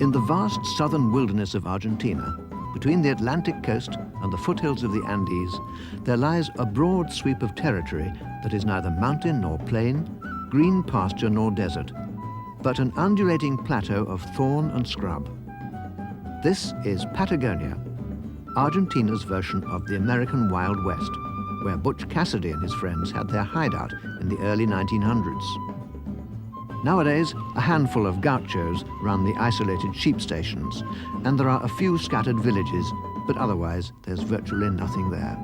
In the vast southern wilderness of Argentina, between the Atlantic coast and the foothills of the Andes, there lies a broad sweep of territory that is neither mountain nor plain, green pasture nor desert, but an undulating plateau of thorn and scrub. This is Patagonia, Argentina's version of the American Wild West, where Butch Cassidy and his friends had their hideout in the early 1900s. Nowadays, a handful of gauchos run the isolated sheep stations, and there are a few scattered villages, but otherwise there's virtually nothing there.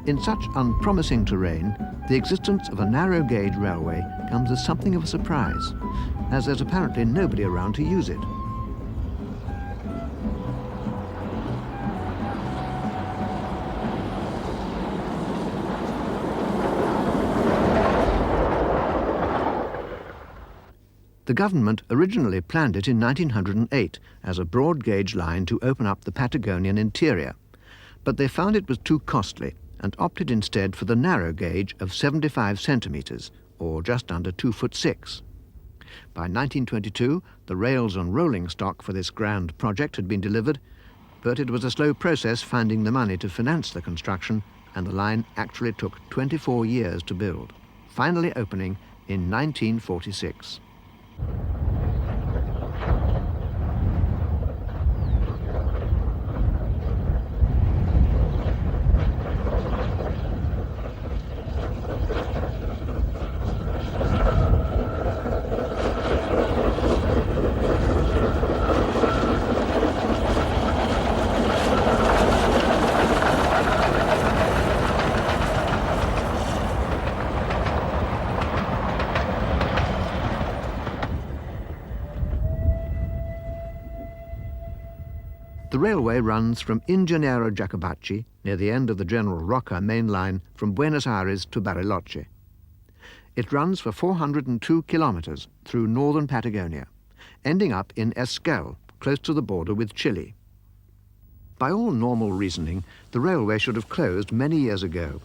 In such unpromising terrain, the existence of a narrow-gauge railway comes as something of a surprise, as there's apparently nobody around to use it. The government originally planned it in 1908 as a broad-gauge line to open up the Patagonian interior, but they found it was too costly and opted instead for the narrow gauge of 75 centimetres, or just under 2'6". By 1922, the rails and rolling stock for this grand project had been delivered, but it was a slow process finding the money to finance the construction, and the line actually took 24 years to build, finally opening in 1946. The railway runs from Ingeniero Jacobacci, near the end of the General Roca main line from Buenos Aires to Bariloche. It runs for 402 kilometers through northern Patagonia, ending up in Esquel, close to the border with Chile. By all normal reasoning, the railway should have closed many years ago.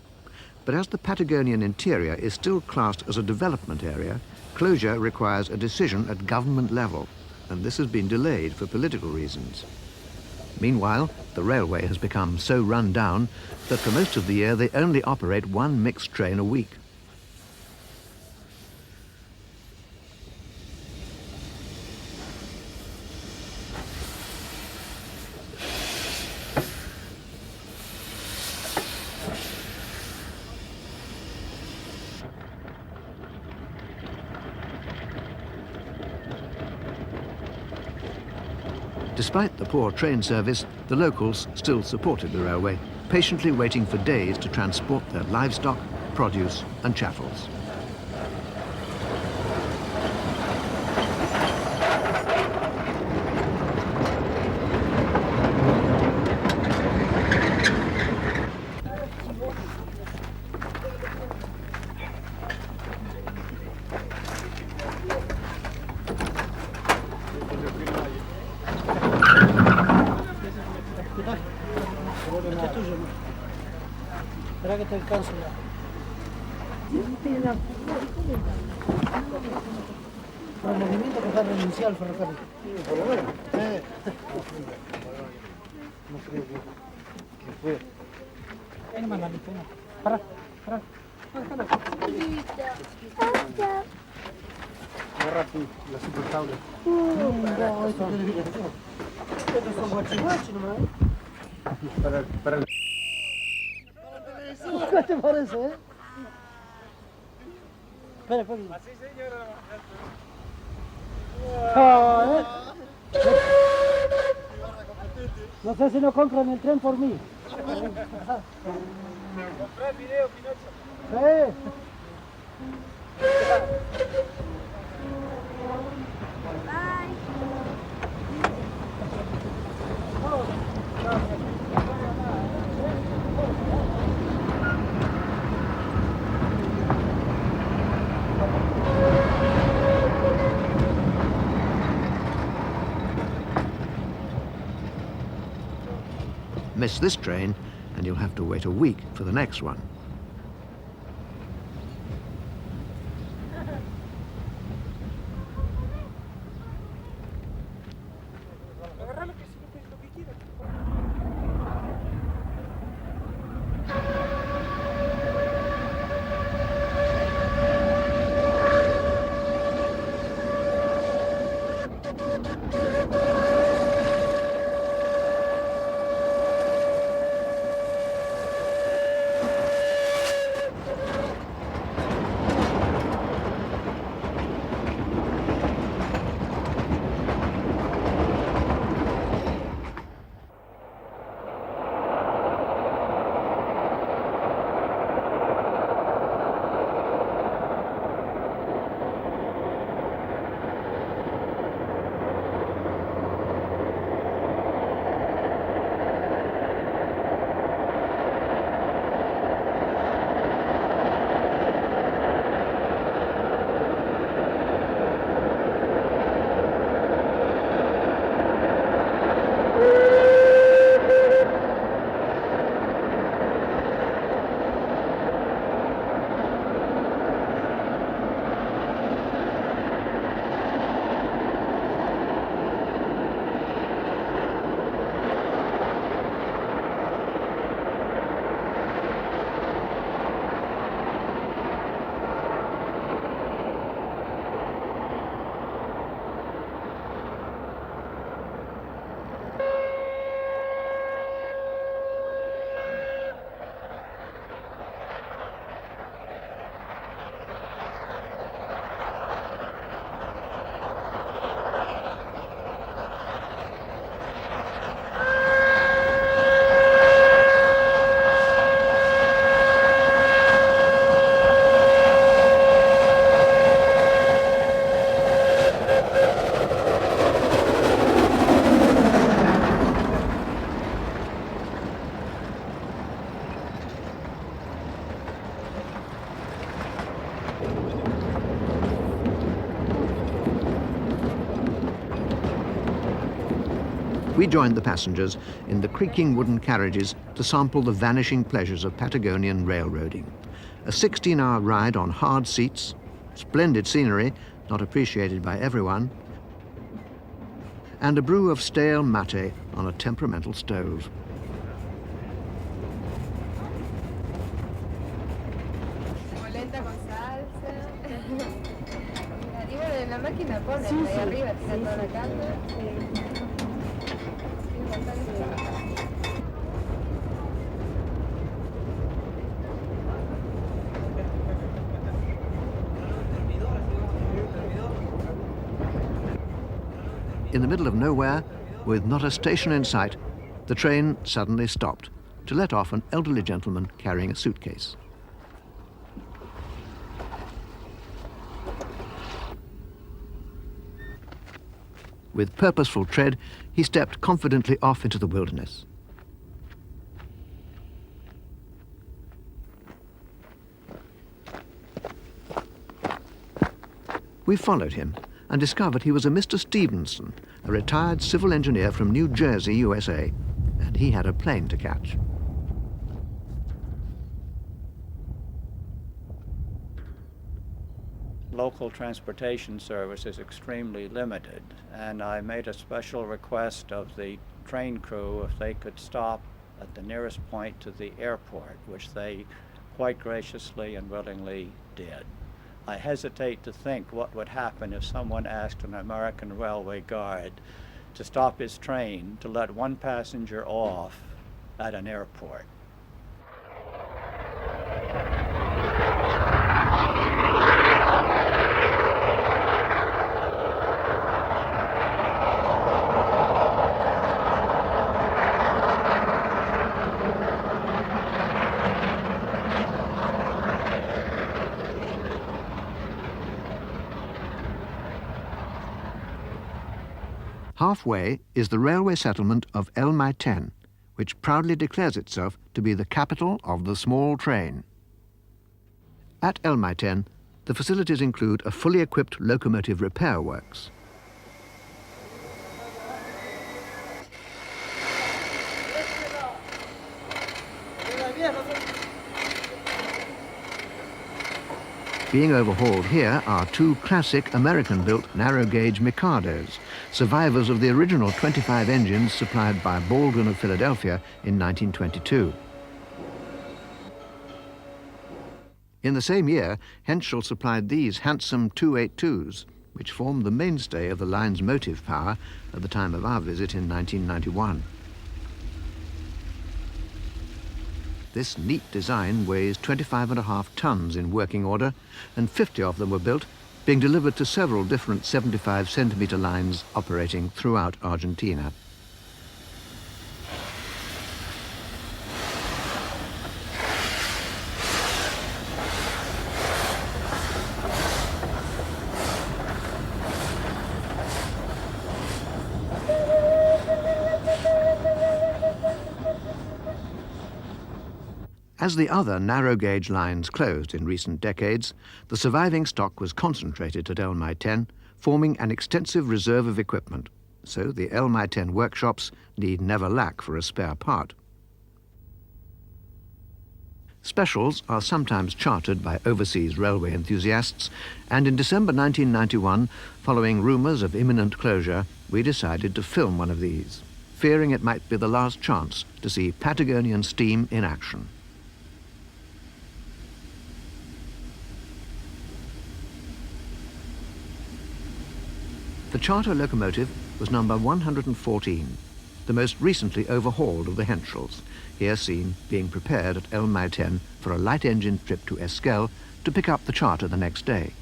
But as the Patagonian interior is still classed as a development area, closure requires a decision at government level, and this has been delayed for political reasons. Meanwhile, the railway has become so run down that for most of the year they only operate one mixed train a week. Despite the poor train service, the locals still supported the railway, patiently waiting for days to transport their livestock, produce and chattels. Espera que te alcance ya. El movimiento que está renunciado al ferrocarril. Por lo menos. No creo que fue. Ven, mandanito, ven. Para. agarrarte la super tabla. Estos son guachihuachi nomás. Para el... ¿Qué te parece, eh? Espera, espera. Así señora. No sé si no compran el tren por mí. Compré el video, Pinocho. Sí. Miss this train, and you'll have to wait a week for the next one. We joined the passengers in the creaking wooden carriages to sample the vanishing pleasures of Patagonian railroading. A 16-hour ride on hard seats, splendid scenery, not appreciated by everyone, and a brew of stale mate on a temperamental stove. In the middle of nowhere, with not a station in sight, the train suddenly stopped to let off an elderly gentleman carrying a suitcase. With purposeful tread, he stepped confidently off into the wilderness. We followed him and discovered he was a Mr. Stevenson, a retired civil engineer from New Jersey, USA, and he had a plane to catch. Local transportation service is extremely limited, and I made a special request of the train crew if they could stop at the nearest point to the airport, which they quite graciously and willingly did. I hesitate to think what would happen if someone asked an American railway guard to stop his train to let one passenger off at an airport. Halfway is the railway settlement of Maiten, which proudly declares itself to be the capital of the small train. At Maiten, the facilities include a fully equipped locomotive repair works. Being overhauled here are two classic American-built narrow-gauge Mikados, survivors of the original 25 engines supplied by Baldwin of Philadelphia in 1922. In the same year, Henschel supplied these handsome 282s, which formed the mainstay of the line's motive power at the time of our visit in 1991. This neat design weighs 25.5 tons in working order, and 50 of them were built, being delivered to several different 75-centimetre lines operating throughout Argentina. As the other narrow-gauge lines closed in recent decades, the surviving stock was concentrated at Maiten, forming an extensive reserve of equipment, so the Maiten workshops need never lack for a spare part. Specials are sometimes chartered by overseas railway enthusiasts, and in December 1991, following rumours of imminent closure, we decided to film one of these, fearing it might be the last chance to see Patagonian steam in action. The charter locomotive was number 114, the most recently overhauled of the Henschels, here seen being prepared at Maiten for a light engine trip to Esquel to pick up the charter the next day.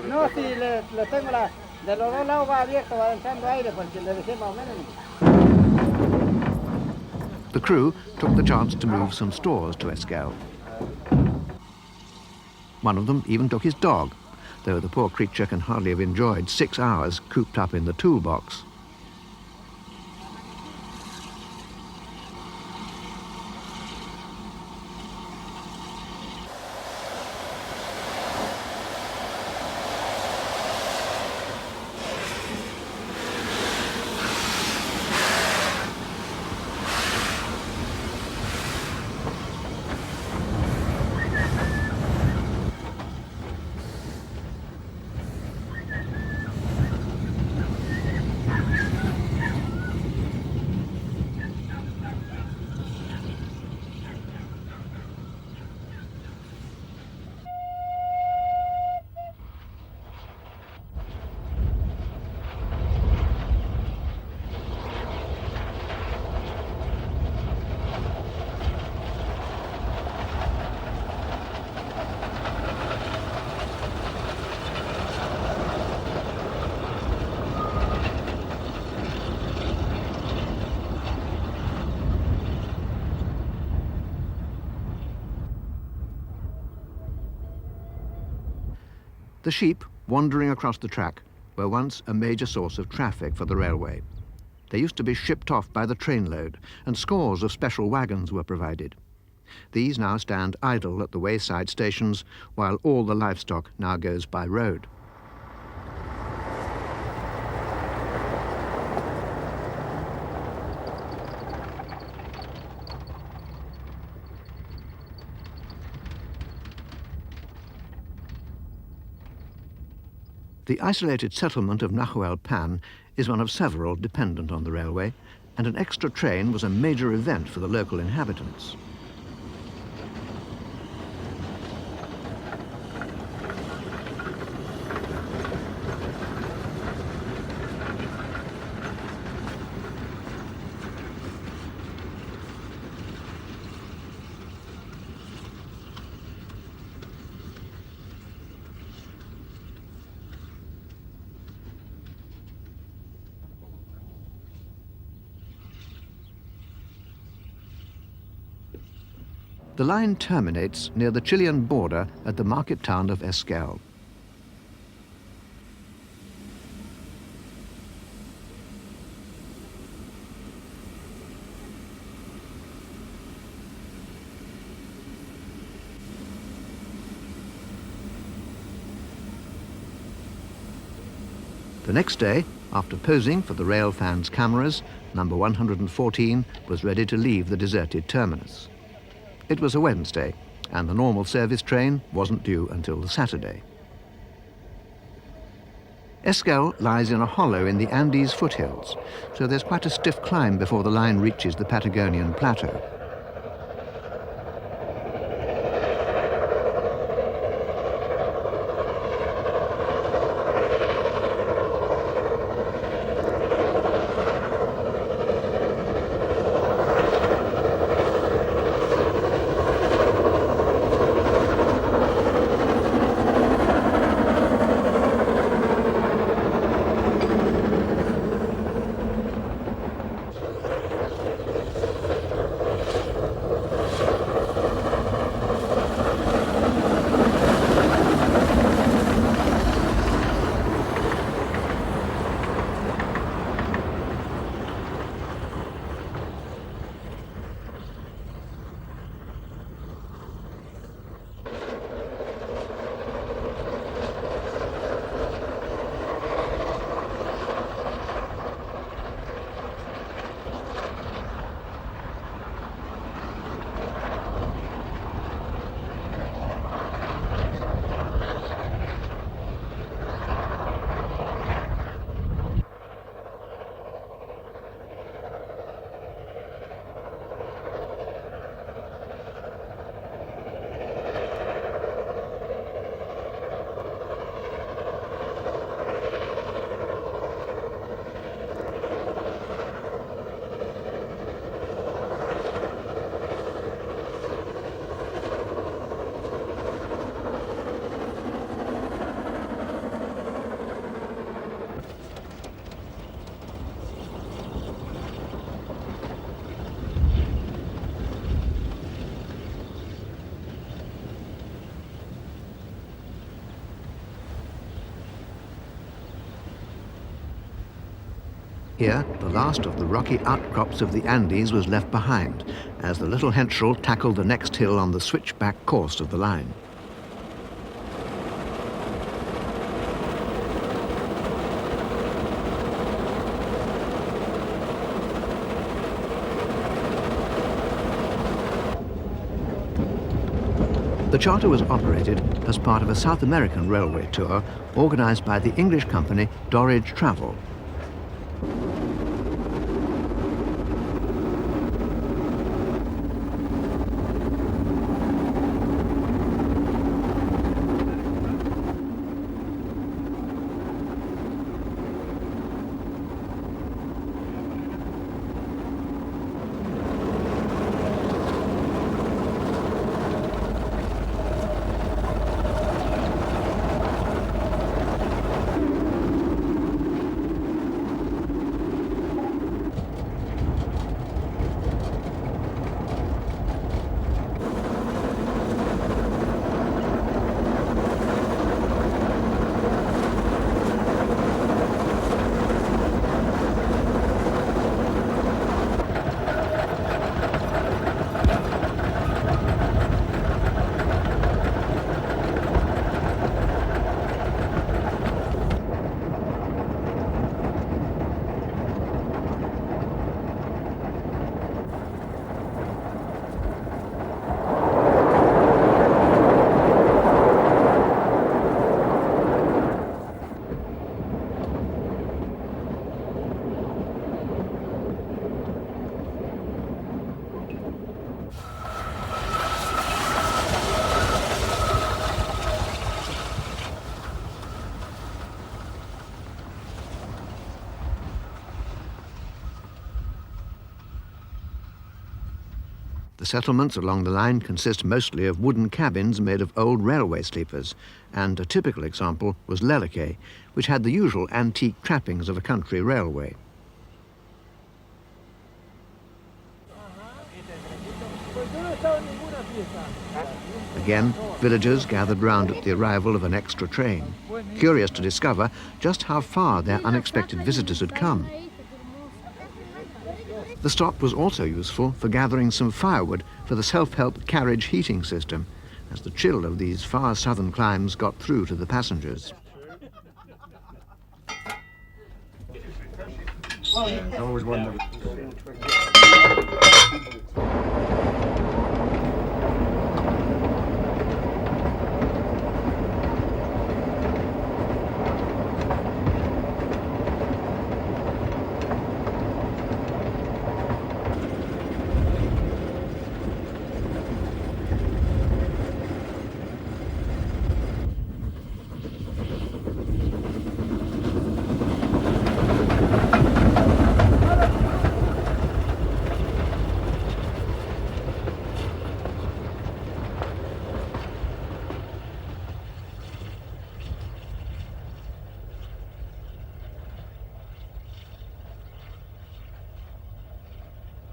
No, si le tengo la... De los dos lados va abierto, va entrando aire, porque le dejé más o menos. The crew took the chance to move some stores to Esquel. One of them even took his dog, though the poor creature can hardly have enjoyed 6 hours cooped up in the toolbox. The sheep wandering across the track were once a major source of traffic for the railway. They used to be shipped off by the trainload, and scores of special wagons were provided. These now stand idle at the wayside stations, while all the livestock now goes by road. The isolated settlement of Nahuel Pan is one of several dependent on the railway, and an extra train was a major event for the local inhabitants. The line terminates near the Chilean border at the market town of Esquel. The next day, after posing for the rail fans' cameras, number 114 was ready to leave the deserted terminus. It was a Wednesday, and the normal service train wasn't due until the Saturday. Esquel lies in a hollow in the Andes foothills, so there's quite a stiff climb before the line reaches the Patagonian plateau. Here, the last of the rocky outcrops of the Andes was left behind, as the little Henschel tackled the next hill on the switchback course of the line. The charter was operated as part of a South American railway tour organized by the English company Dorridge Travel. The settlements along the line consist mostly of wooden cabins made of old railway sleepers, and a typical example was Leleke, which had the usual antique trappings of a country railway. Pues yo no he estado en ninguna Again, villagers gathered round at the arrival of an extra train, curious to discover just how far their unexpected visitors had come. The stop was also useful for gathering some firewood for the self-help carriage heating system, as the chill of these far southern climes got through to the passengers. Always wondered.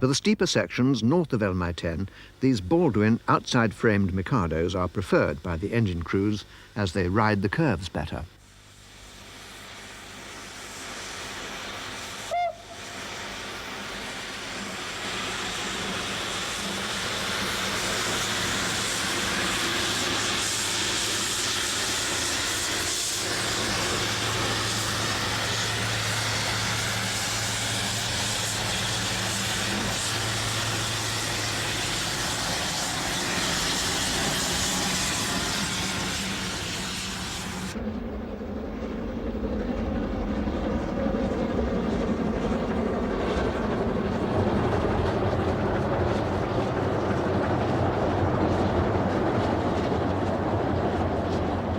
For the steeper sections north of El Maiten, these Baldwin outside-framed Mikados are preferred by the engine crews as they ride the curves better.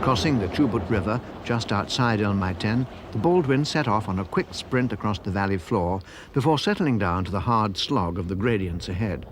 Crossing the Chubut River just outside El Maiten, the Baldwin set off on a quick sprint across the valley floor before settling down to the hard slog of the gradients ahead.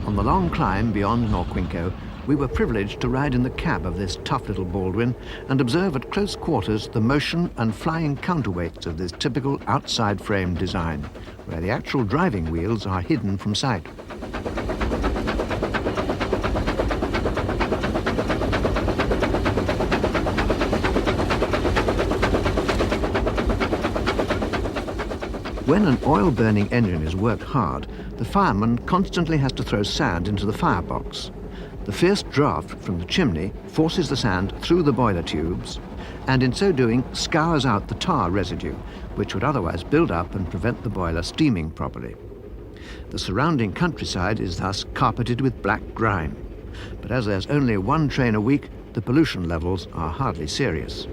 On the long climb beyond Norquinco, we were privileged to ride in the cab of this tough little Baldwin and observe at close quarters the motion and flying counterweights of this typical outside frame design, where the actual driving wheels are hidden from sight. When an oil-burning engine is worked hard, the fireman constantly has to throw sand into the firebox. The fierce draft from the chimney forces the sand through the boiler tubes, and in so doing scours out the tar residue, which would otherwise build up and prevent the boiler steaming properly. The surrounding countryside is thus carpeted with black grime. But as there's only one train a week, the pollution levels are hardly serious.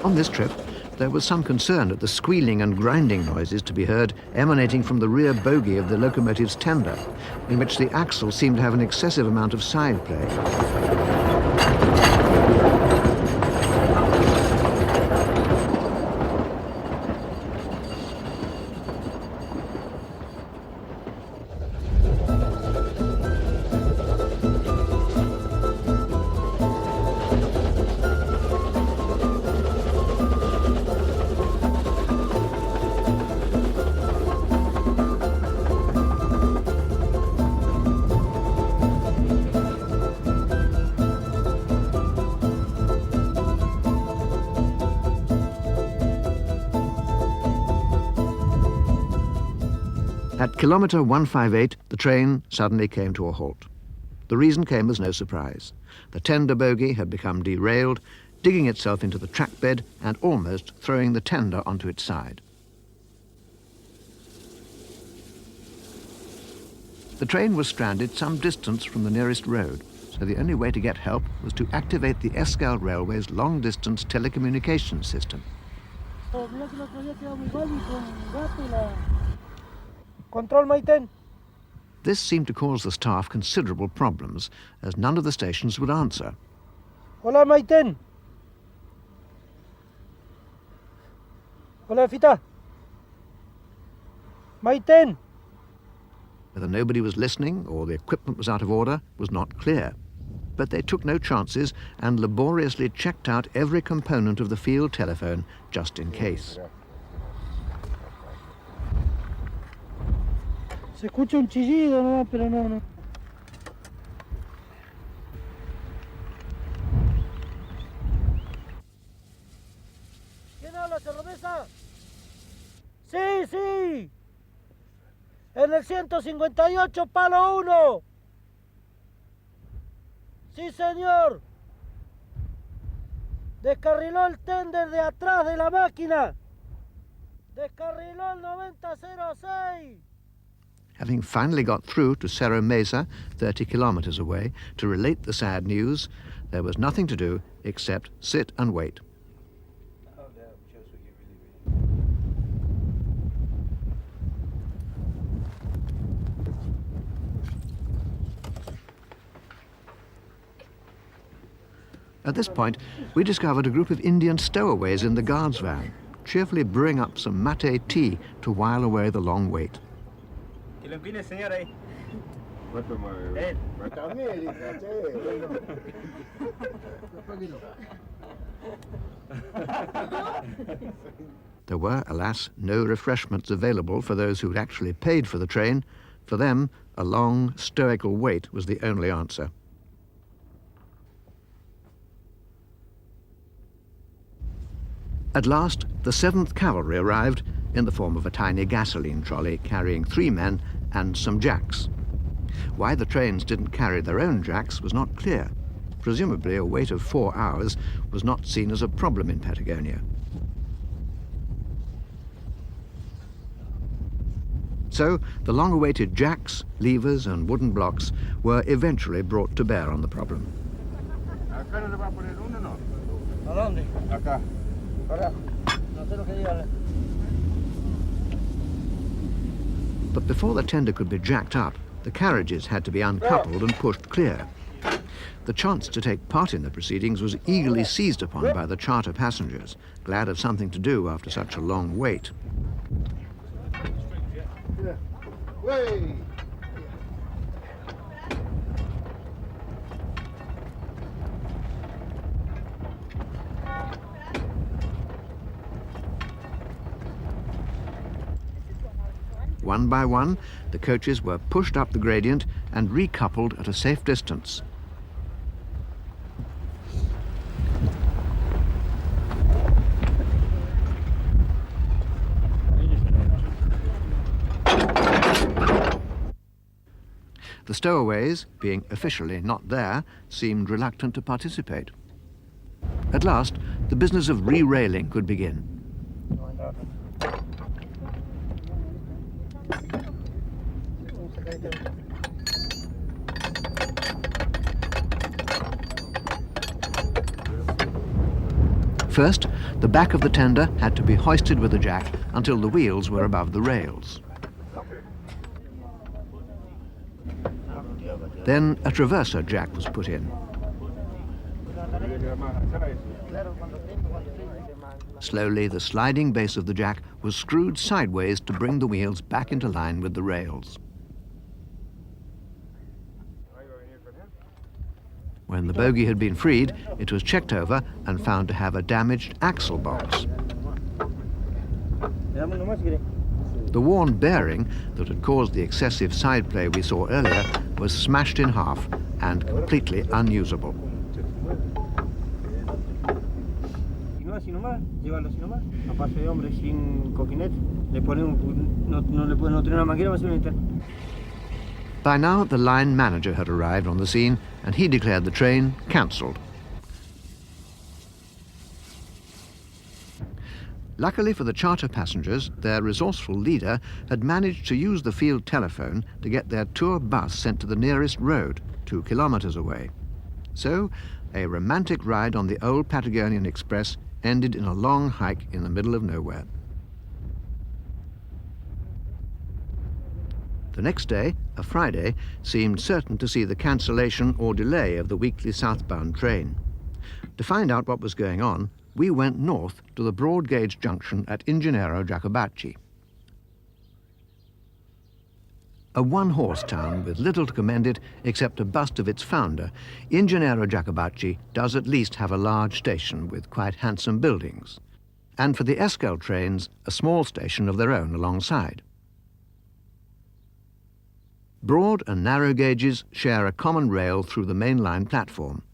On this trip, There was some concern at the squealing and grinding noises to be heard emanating from the rear bogie of the locomotive's tender, in which the axle seemed to have an excessive amount of side play. At kilometre 158, the train suddenly came to a halt. The reason came as no surprise. The tender bogie had become derailed, digging itself into the track bed and almost throwing the tender onto its side. The train was stranded some distance from the nearest road, so the only way to get help was to activate the Esquel Railway's long-distance telecommunications system. Control Maiten. This seemed to cause the staff considerable problems, as none of the stations would answer. Hola Maiten. Hola Fita. Maiten. Whether nobody was listening or the equipment was out of order was not clear. But they took no chances and laboriously checked out every component of the field telephone just in case. Se escucha un chillido, no, pero no. ¿Quién habla, cerveza? Sí, sí. En el 158, palo 1. Sí, señor. Descarriló el tender de atrás de la máquina. Descarriló el 9006. Having finally got through to Cerro Mesa, 30 kilometers away, to relate the sad news, there was nothing to do except sit and wait. At this point, we discovered a group of Indian stowaways in the guard's van, cheerfully brewing up some mate tea to while away the long wait. Que lo empine, señor, ahí. There were, alas, no refreshments available for those who'd actually paid for the train. For them, a long, stoical wait was the only answer. At last, the 7th Cavalry arrived in the form of a tiny gasoline trolley carrying 3 men and some jacks. Why the trains didn't carry their own jacks was not clear. Presumably, a wait of 4 hours was not seen as a problem in Patagonia. So, the long-awaited jacks, levers and wooden blocks were eventually brought to bear on the problem. But before the tender could be jacked up, the carriages had to be uncoupled and pushed clear. The chance to take part in the proceedings was eagerly seized upon by the charter passengers, glad of something to do after such a long wait. One by one, the coaches were pushed up the gradient and recoupled at a safe distance. The stowaways, being officially not there, seemed reluctant to participate. At last, the business of re-railing could begin. First, the back of the tender had to be hoisted with a jack until the wheels were above the rails. Then a traverser jack was put in. Slowly, the sliding base of the jack was screwed sideways to bring the wheels back into line with the rails. When the bogie had been freed, it was checked over and found to have a damaged axle box. The worn bearing that had caused the excessive side play we saw earlier was smashed in half and completely unusable. By now, the line manager had arrived on the scene and he declared the train cancelled. Luckily for the charter passengers, their resourceful leader had managed to use the field telephone to get their tour bus sent to the nearest road, 2 kilometers away. So, a romantic ride on the old Patagonian Express ended in a long hike in the middle of nowhere. The next day, a Friday, seemed certain to see the cancellation or delay of the weekly southbound train. To find out what was going on, we went north to the broad gauge junction at Ingenero Jacobacci. A one-horse town with little to commend it except a bust of its founder, Ingenero Jacobacci does at least have a large station with quite handsome buildings, and for the Esquel trains, a small station of their own alongside. Broad and narrow gauges share a common rail through the main line platform.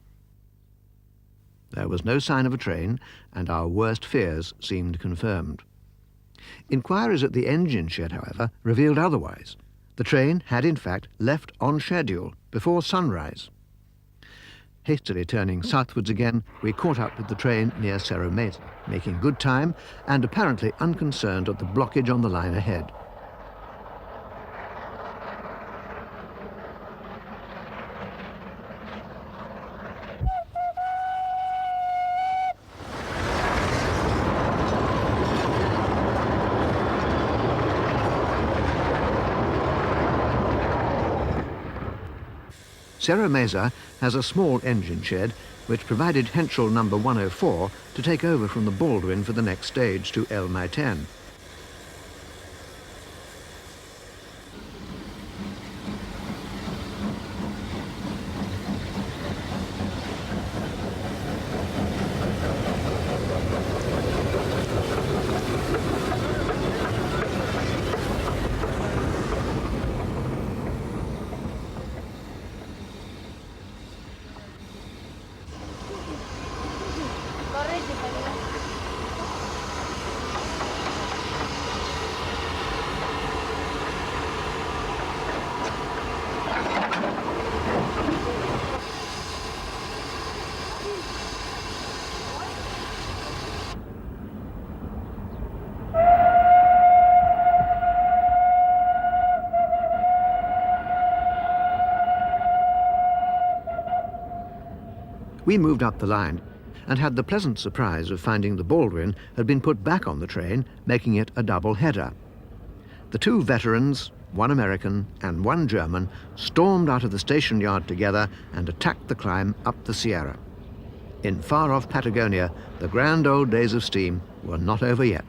There was no sign of a train, and our worst fears seemed confirmed. Inquiries at the engine shed, however, revealed otherwise. The train had in fact left on schedule before sunrise. Hastily turning southwards again, we caught up with the train near Maiten, making good time and apparently unconcerned at the blockage on the line ahead. Mesa has a small engine shed which provided Henschel number 104 to take over from the Baldwin for the next stage to El Maiten. We moved up the line and had the pleasant surprise of finding the Baldwin had been put back on the train, making it a double header. The two veterans, one American and one German, stormed out of the station yard together and attacked the climb up the Sierra. In far-off Patagonia, the grand old days of steam were not over yet.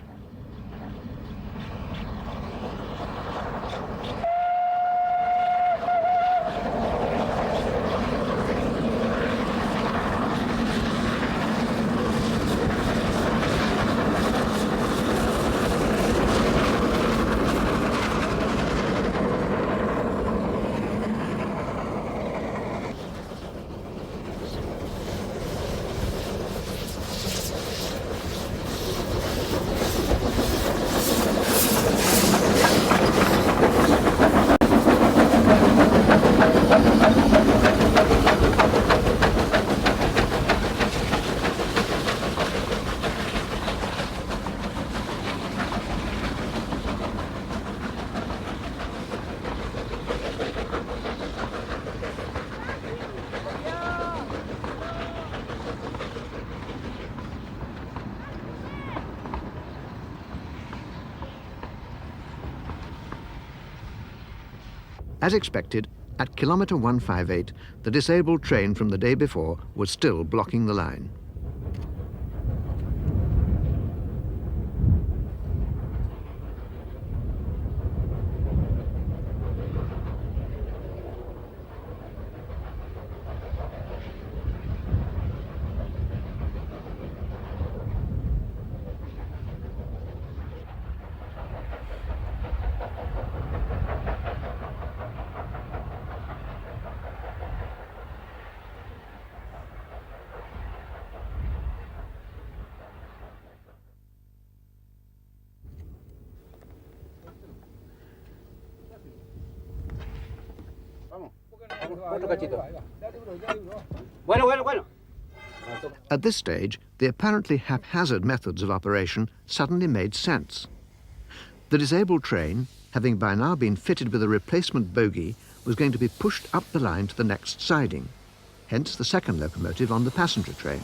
As expected, at kilometre 158, the disabled train from the day before was still blocking the line. Otro cachito. Bueno, bueno, bueno. At this stage, the apparently haphazard methods of operation suddenly made sense. The disabled train, having by now been fitted with a replacement bogie, was going to be pushed up the line to the next siding, hence the second locomotive on the passenger train.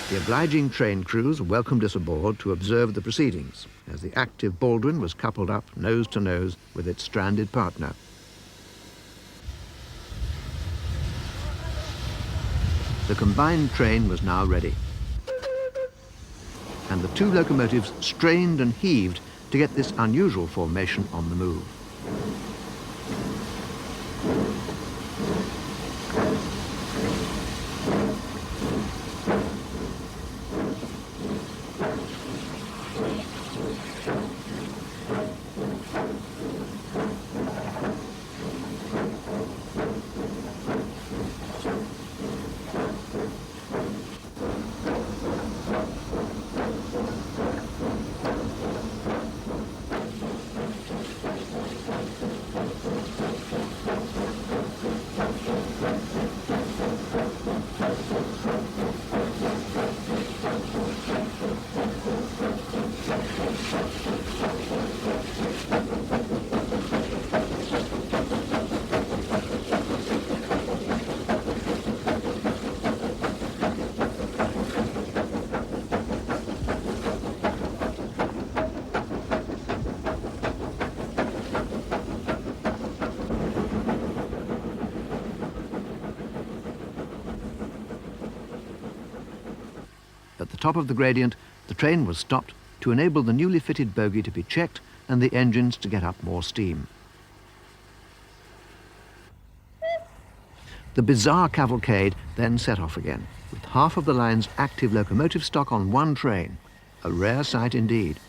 The obliging train crews welcomed us aboard to observe the proceedings, as the active Baldwin was coupled up nose to nose with its stranded partner. The combined train was now ready, and the two locomotives strained and heaved to get this unusual formation on the move. At the top of the gradient, the train was stopped to enable the newly fitted bogie to be checked and the engines to get up more steam. The bizarre cavalcade then set off again, with half of the line's active locomotive stock on one train, a rare sight indeed.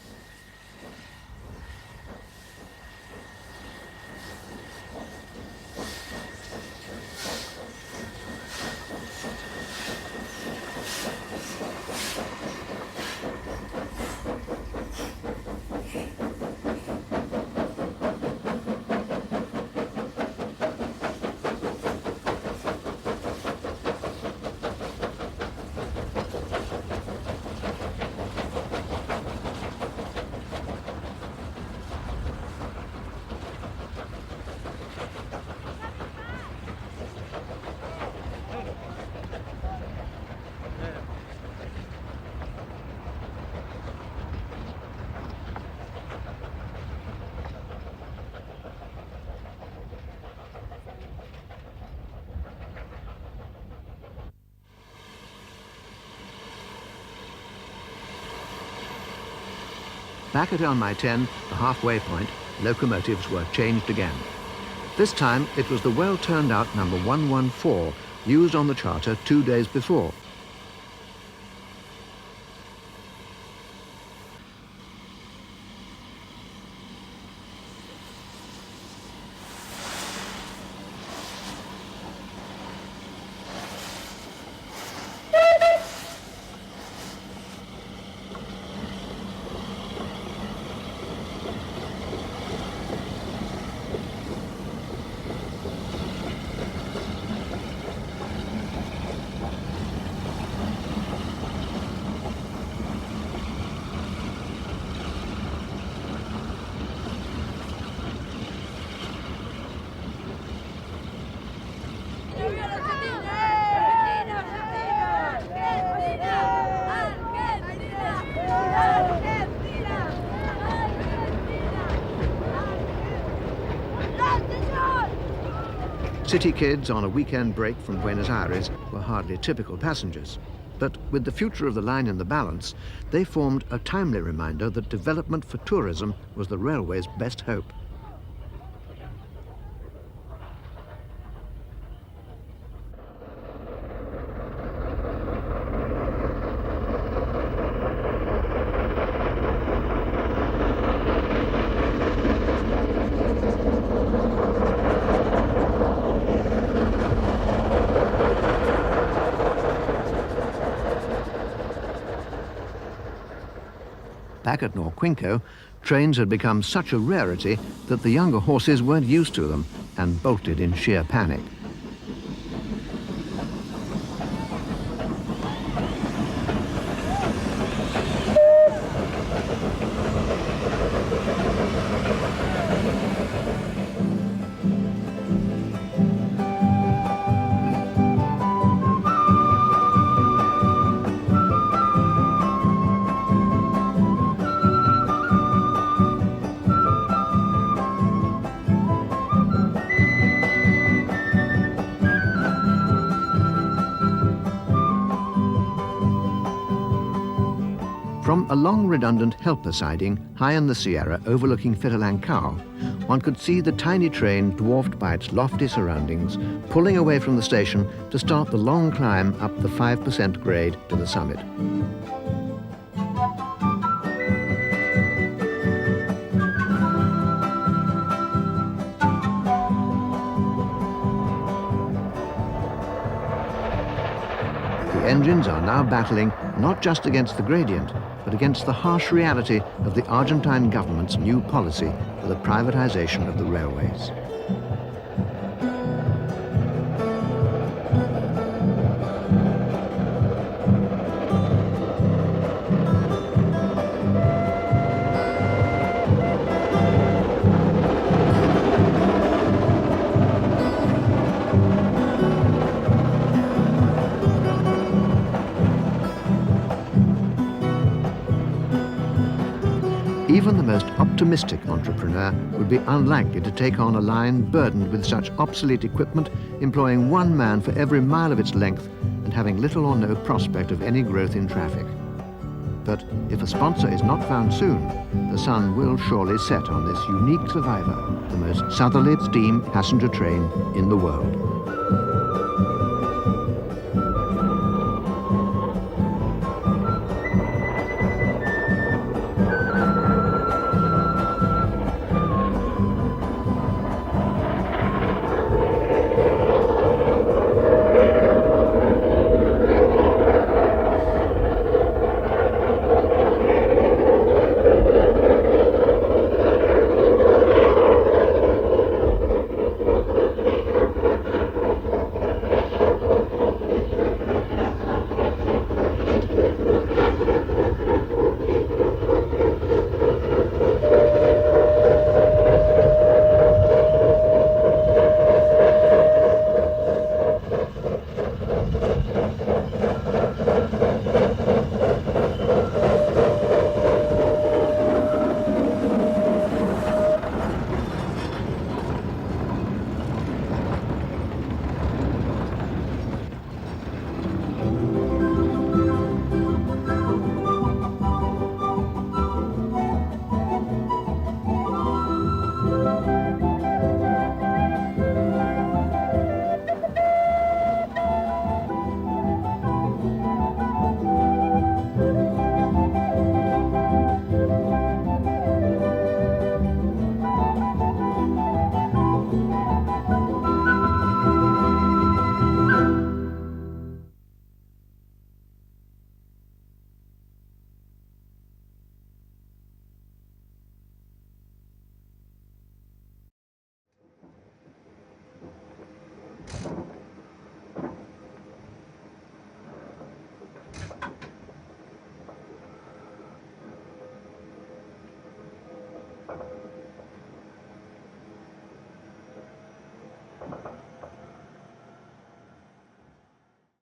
Back at Maiten, the halfway point, locomotives were changed again. This time it was the well-turned-out number 114 used on the charter 2 days before. City kids on a weekend break from Buenos Aires were hardly typical passengers. But with the future of the line in the balance, they formed a timely reminder that development for tourism was the railway's best hope. Back at Norquinco, trains had become such a rarity that the younger horses weren't used to them and bolted in sheer panic. From a long redundant helper siding high in the Sierra overlooking Fitalancao, one could see the tiny train dwarfed by its lofty surroundings, pulling away from the station to start the long climb up the 5% grade to the summit. The engines are now battling not just against the gradient, but against the harsh reality of the Argentine government's new policy for the privatization of the railways. Even the most optimistic entrepreneur would be unlikely to take on a line burdened with such obsolete equipment, employing one man for every mile of its length and having little or no prospect of any growth in traffic. But if a sponsor is not found soon, the sun will surely set on this unique survivor, the most southerly steam passenger train in the world.